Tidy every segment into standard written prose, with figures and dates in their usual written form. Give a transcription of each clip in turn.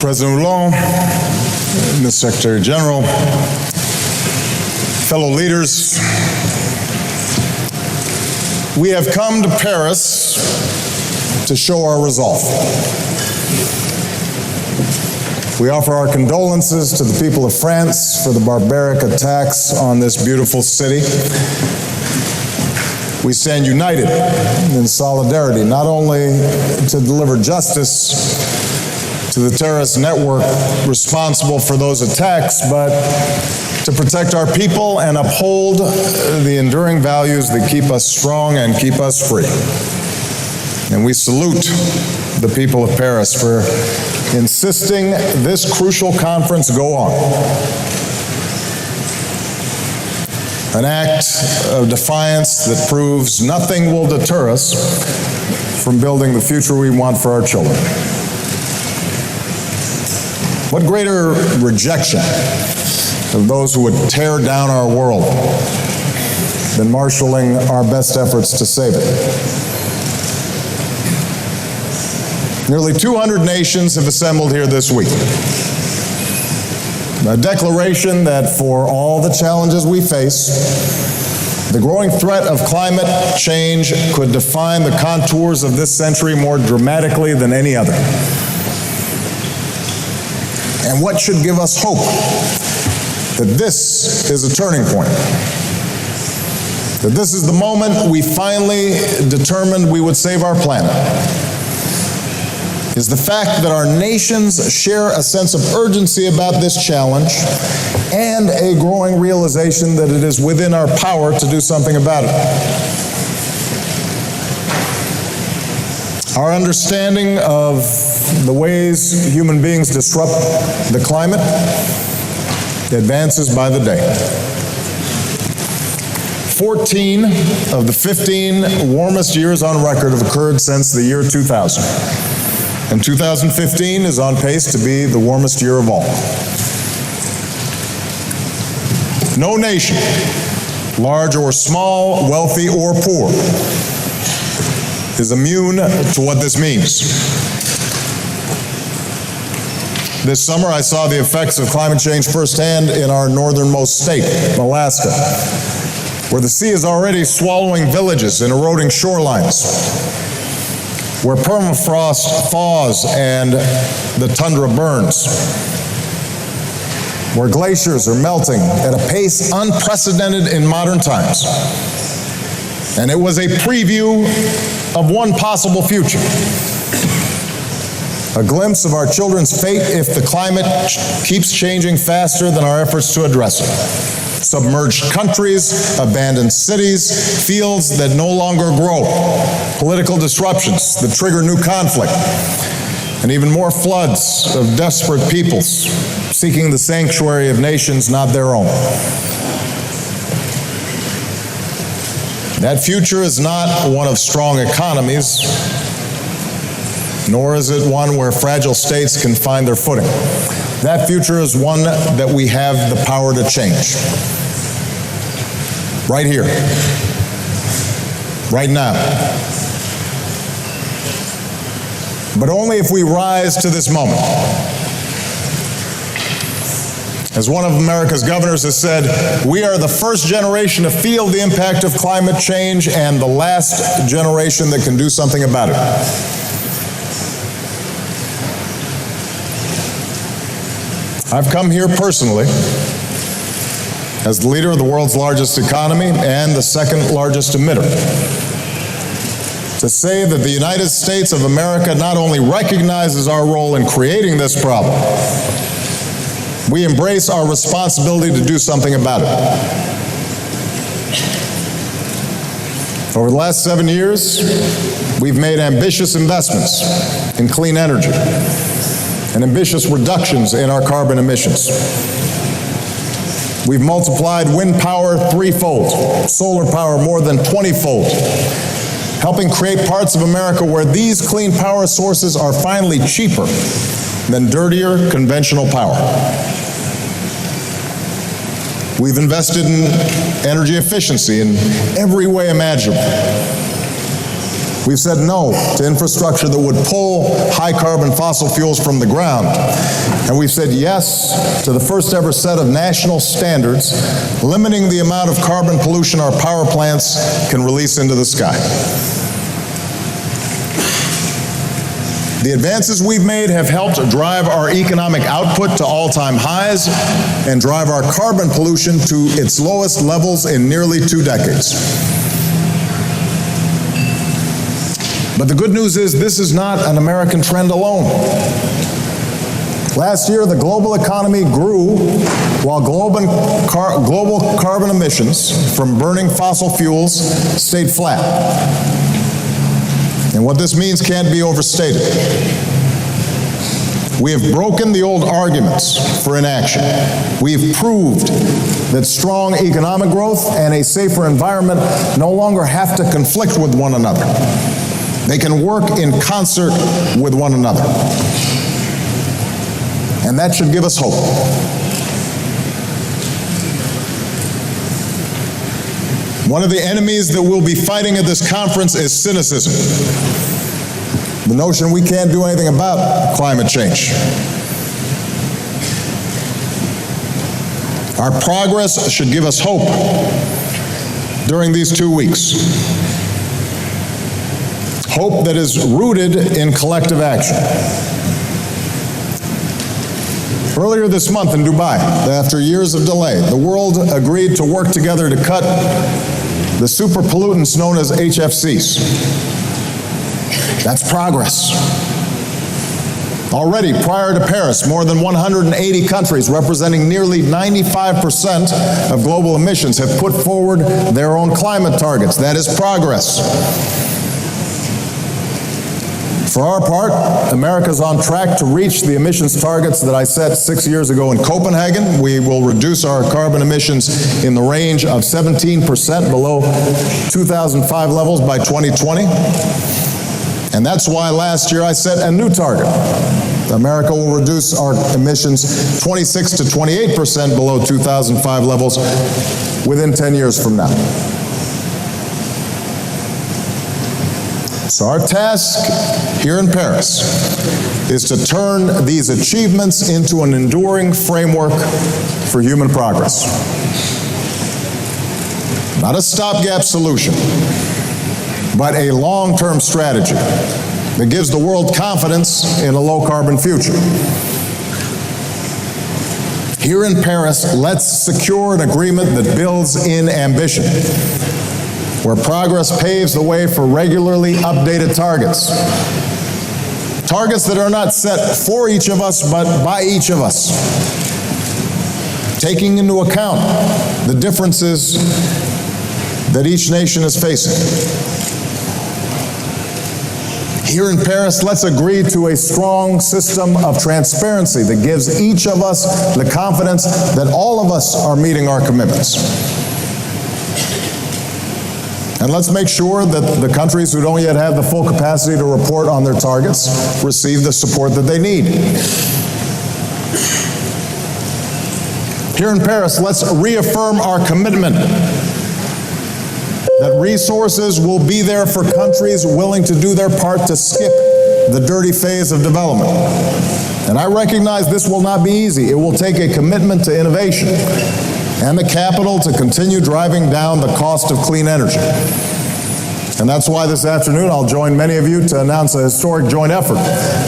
President Hollande, Mr. Secretary General, fellow leaders, we have come to Paris to show our resolve. We offer our condolences to the people of France for the barbaric attacks on this beautiful city. We stand united in solidarity, not only to deliver justice to the terrorist network responsible for those attacks, but to protect our people and uphold the enduring values that keep us strong and keep us free. And we salute the people of Paris for insisting this crucial conference go on. An act of defiance that proves nothing will deter us from building the future we want for our children. What greater rejection of those who would tear down our world than marshaling our best efforts to save it? Nearly 200 nations have assembled here this week. A declaration that for all the challenges we face, the growing threat of climate change could define the contours of this century more dramatically than any other. And what should give us hope that this is a turning point, that this is the moment we finally determined we would save our planet, is the fact that our nations share a sense of urgency about this challenge and a growing realization that it is within our power to do something about it. Our understanding of the ways human beings disrupt the climate advances by the day. 14 of the 15 warmest years on record have occurred since the year 2000. And 2015 is on pace to be the warmest year of all. No nation, large or small, wealthy or poor, is immune to what this means. This summer, I saw the effects of climate change firsthand in our northernmost state, Alaska, where the sea is already swallowing villages and eroding shorelines, where permafrost thaws and the tundra burns, where glaciers are melting at a pace unprecedented in modern times. And it was a preview of one possible future. A glimpse of our children's fate if the climate keeps changing faster than our efforts to address it. Submerged countries, abandoned cities, fields that no longer grow, political disruptions that trigger new conflict, and even more floods of desperate peoples seeking the sanctuary of nations not their own. That future is not one of strong economies, nor is it one where fragile states can find their footing. That future is one that we have the power to change. Right here, right now. But only if we rise to this moment. As one of America's governors has said, we are the first generation to feel the impact of climate change and the last generation that can do something about it. I've come here personally as the leader of the world's largest economy and the second largest emitter to say that the United States of America not only recognizes our role in creating this problem, we embrace our responsibility to do something about it. Over the last 7 years, we've made ambitious investments in clean energy and ambitious reductions in our carbon emissions. We've multiplied wind power 3-fold, solar power more than 20-fold, helping create parts of America where these clean power sources are finally cheaper than dirtier conventional power. We've invested in energy efficiency in every way imaginable. We've said no to infrastructure that would pull high-carbon fossil fuels from the ground. And we've said yes to the first-ever set of national standards limiting the amount of carbon pollution our power plants can release into the sky. The advances we've made have helped drive our economic output to all-time highs and drive our carbon pollution to its lowest levels in nearly 2 decades. But the good news is this is not an American trend alone. Last year, the global economy grew while global carbon emissions from burning fossil fuels stayed flat. And what this means can't be overstated. We have broken the old arguments for inaction. We've proved that strong economic growth and a safer environment no longer have to conflict with one another. They can work in concert with one another. And that should give us hope. One of the enemies that we'll be fighting at this conference is cynicism. The notion we can't do anything about climate change. Our progress should give us hope during these 2 weeks. Hope that is rooted in collective action. Earlier this month in Dubai, after years of delay, the world agreed to work together to cut the super pollutants known as HFCs. That's progress. Already, prior to Paris, more than 180 countries representing nearly 95% of global emissions have put forward their own climate targets. That is progress. For our part, America's on track to reach the emissions targets that I set 6 years ago in Copenhagen. We will reduce our carbon emissions in the range of 17% below 2005 levels by 2020. And that's why last year I set a new target. America will reduce our emissions 26 to 28% below 2005 levels within 10 years from now. So our task here in Paris is to turn these achievements into an enduring framework for human progress. Not a stopgap solution, but a long-term strategy that gives the world confidence in a low-carbon future. Here in Paris, let's secure an agreement that builds in ambition, where progress paves the way for regularly updated targets. Targets that are not set for each of us, but by each of us, taking into account the differences that each nation is facing. Here in Paris, let's agree to a strong system of transparency that gives each of us the confidence that all of us are meeting our commitments. And let's make sure that the countries who don't yet have the full capacity to report on their targets receive the support that they need. Here in Paris, let's reaffirm our commitment that resources will be there for countries willing to do their part to skip the dirty phase of development. And I recognize this will not be easy. It will take a commitment to innovation and the capital to continue driving down the cost of clean energy. And that's why this afternoon I'll join many of you to announce a historic joint effort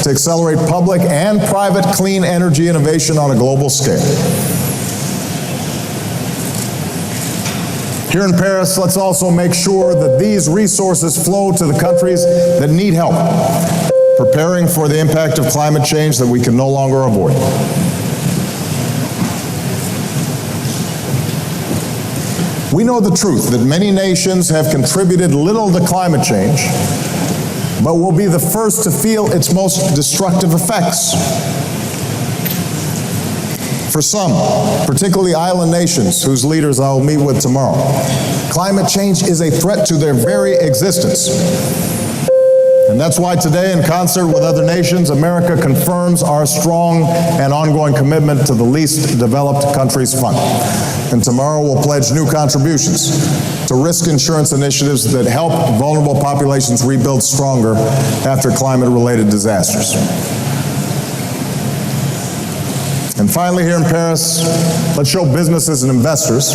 to accelerate public and private clean energy innovation on a global scale. Here in Paris, let's also make sure that these resources flow to the countries that need help, preparing for the impact of climate change that we can no longer avoid. We know the truth that many nations have contributed little to climate change, but will be the first to feel its most destructive effects. For some, particularly island nations whose leaders I will meet with tomorrow, climate change is a threat to their very existence. And that's why today, in concert with other nations, America confirms our strong and ongoing commitment to the Least Developed Countries Fund. And tomorrow we'll pledge new contributions to risk insurance initiatives that help vulnerable populations rebuild stronger after climate-related disasters. And finally, here in Paris, let's show businesses and investors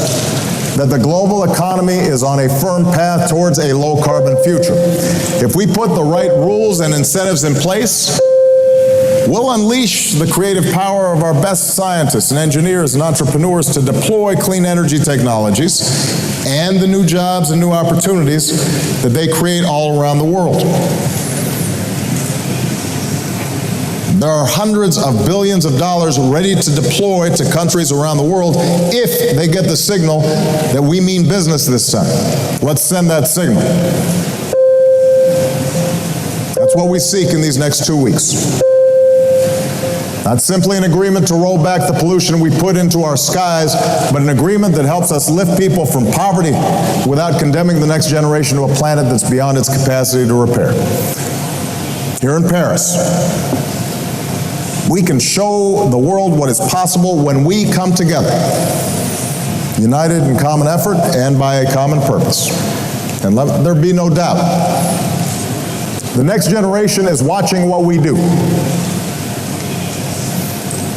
that the global economy is on a firm path towards a low-carbon future. If we put the right rules and incentives in place, we'll unleash the creative power of our best scientists and engineers and entrepreneurs to deploy clean energy technologies and the new jobs and new opportunities that they create all around the world. There are hundreds of billions of dollars ready to deploy to countries around the world if they get the signal that we mean business this time. Let's send that signal. That's what we seek in these next 2 weeks. Not simply an agreement to roll back the pollution we put into our skies, but an agreement that helps us lift people from poverty without condemning the next generation to a planet that's beyond its capacity to repair. Here in Paris, we can show the world what is possible when we come together, united in common effort and by a common purpose. And let there be no doubt, the next generation is watching what we do.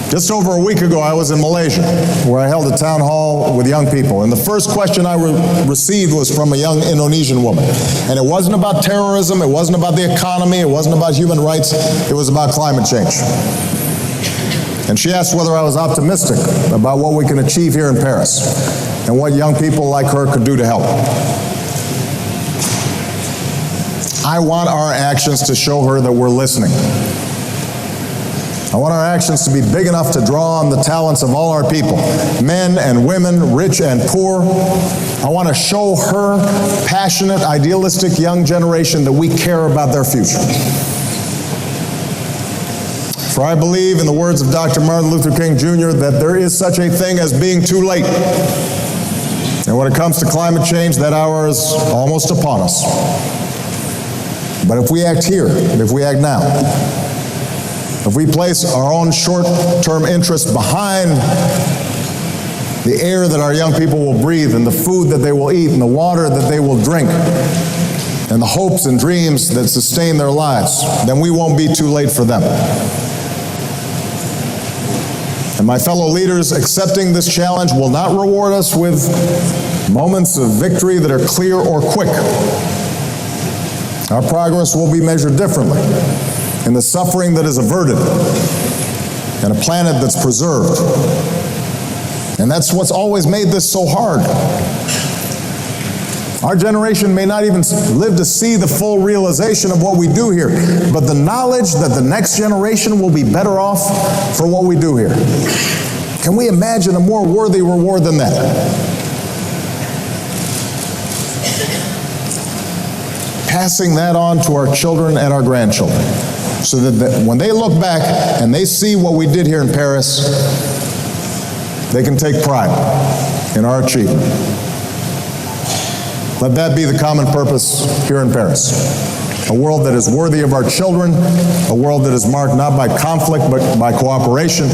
Just over a week ago, I was in Malaysia, where I held a town hall with young people. And the first question I received was from a young Indonesian woman. And it wasn't about terrorism, it wasn't about the economy, it wasn't about human rights, it was about climate change. And she asked whether I was optimistic about what we can achieve here in Paris and what young people like her could do to help. I want our actions to show her that we're listening. I want our actions to be big enough to draw on the talents of all our people, men and women, rich and poor. I want to show her passionate, idealistic young generation that we care about their future. For I believe, in the words of Dr. Martin Luther King Jr., that there is such a thing as being too late. And when it comes to climate change, that hour is almost upon us. But if we act here, if we act now, if we place our own short-term interests behind the air that our young people will breathe, and the food that they will eat, and the water that they will drink, and the hopes and dreams that sustain their lives, then we won't be too late for them. And my fellow leaders, accepting this challenge will not reward us with moments of victory that are clear or quick. Our progress will be measured differently in the suffering that is averted and a planet that's preserved. And that's what's always made this so hard. Our generation may not even live to see the full realization of what we do here, but the knowledge that the next generation will be better off for what we do here. Can we imagine a more worthy reward than that? Passing that on to our children and our grandchildren, so that when they look back and they see what we did here in Paris, they can take pride in our achievement. Let that be the common purpose here in Paris. A world that is worthy of our children, a world that is marked not by conflict, but by cooperation,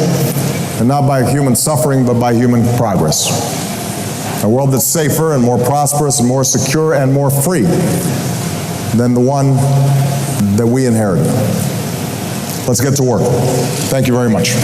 and not by human suffering, but by human progress. A world that's safer and more prosperous and more secure and more free than the one that we inherited. Let's get to work. Thank you very much.